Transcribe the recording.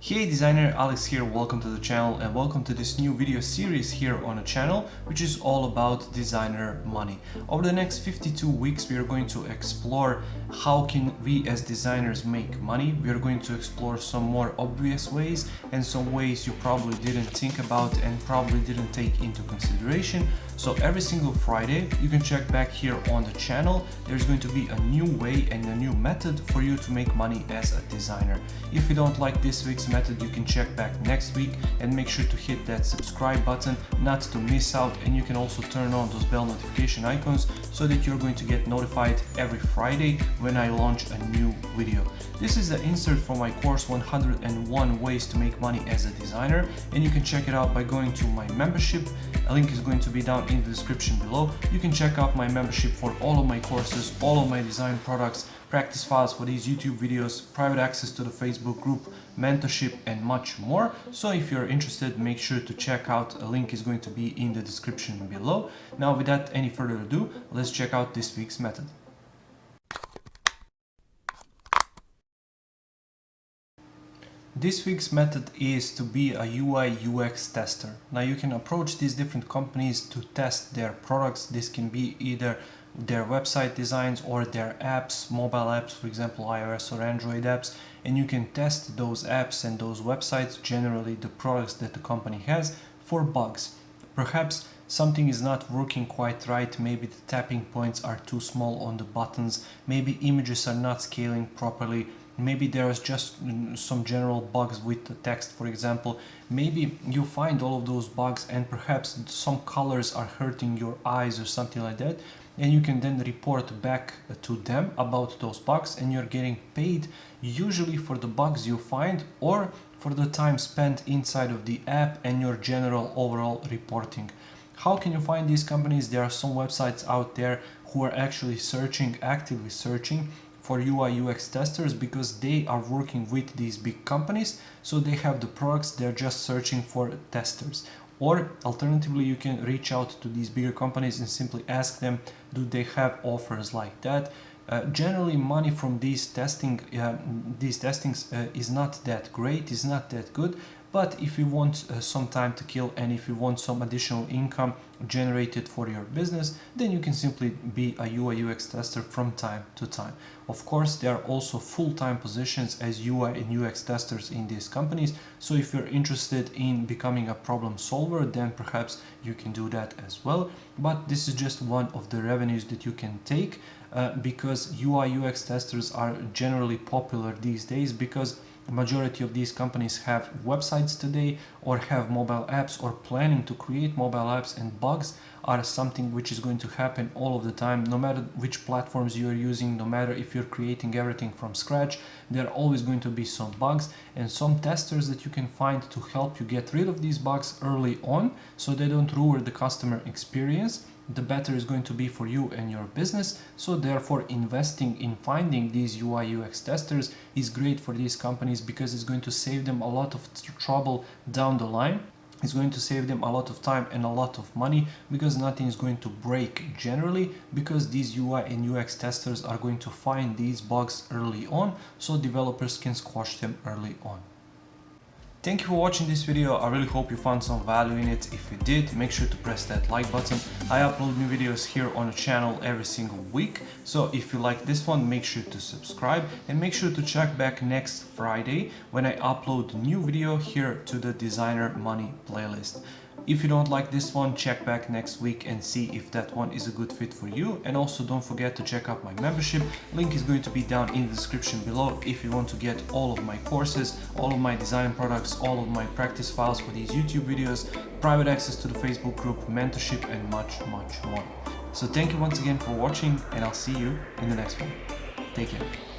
Hey designer, Alex here, welcome to the channel and welcome to this new video series here on the channel, which is all about designer money. Over the next 52 weeks we are going to explore how can we as designers make money. We are going to explore some more obvious ways and some ways you probably didn't think about and probably didn't take into consideration. So every single Friday you can check back here on the channel. There's going to be a new way and a new method for you to make money as a designer. If you don't like this week's method, you can check back next week and make sure to hit that subscribe button not to miss out, and you can also turn on those bell notification icons so that you're going to get notified every Friday when I launch a new video. This is the insert for my course 101 ways to make money as a designer, and you can check it out by going to my membership. A link is going to be down in the description below. You can check out my membership for all of my courses, all of my design products, practice files for these YouTube videos, private access to the Facebook group, mentorship and much more. So if you're interested, make sure to check out. A link is going to be in the description below. Now without any further ado, let's check out this week's method. This week's method is to be a UI UX tester. Now you can approach these different companies to test their products. This can be either their website designs or their apps, mobile apps, for example iOS or Android apps, and you can test those apps and those websites, generally the products that the company has, for bugs. Perhaps something is not working quite right, maybe the tapping points are too small on the buttons, maybe images are not scaling properly, maybe there's just some general bugs with the text, for example. Maybe you find all of those bugs and perhaps some colors are hurting your eyes or something like that, and you can then report back to them about those bugs, and you're getting paid usually for the bugs you find or for the time spent inside of the app and your general overall reporting. How can you find these companies? There are some websites out there who are actually actively searching for UI UX testers, because they are working with these big companies, so they have the products, they're just searching for testers. Or alternatively, you can reach out to these bigger companies and simply ask them, do they have offers like that? Generally, money from these testings is not that great, is not that good. But if you want some time to kill and if you want some additional income generated for your business, then you can simply be a UI UX tester from time to time. Of course, there are also full-time positions as UI and UX testers in these companies. So if you're interested in becoming a problem solver, then perhaps you can do that as well. But this is just one of the revenues that you can take because UI UX testers are generally popular these days, because the majority of these companies have websites today or have mobile apps or planning to create mobile apps, and bugs are something which is going to happen all of the time. No matter which platforms you're using, no matter if you're creating everything from scratch, there are always going to be some bugs, and some testers that you can find to help you get rid of these bugs early on so they don't ruin the customer experience, the better is going to be for you and your business. So therefore, investing in finding these UI UX testers is great for these companies, because it's going to save them a lot of trouble down the line. It's going to save them a lot of time and a lot of money, because nothing is going to break generally, because these UI and UX testers are going to find these bugs early on, so developers can squash them early on. Thank you for watching this video. I really hope you found some value in it. If you did, make sure to press that like button. I upload new videos here on the channel every single week. So if you like this one, make sure to subscribe and make sure to check back next Friday when I upload a new video here to the Designer Money playlist. If you don't like this one, check back next week and see if that one is a good fit for you. And also don't forget to check out my membership. Link is going to be down in the description below if you want to get all of my courses, all of my design products, all of my practice files for these YouTube videos, private access to the Facebook group, mentorship and much more. So thank you once again for watching, and I'll see you in the next one. Take care.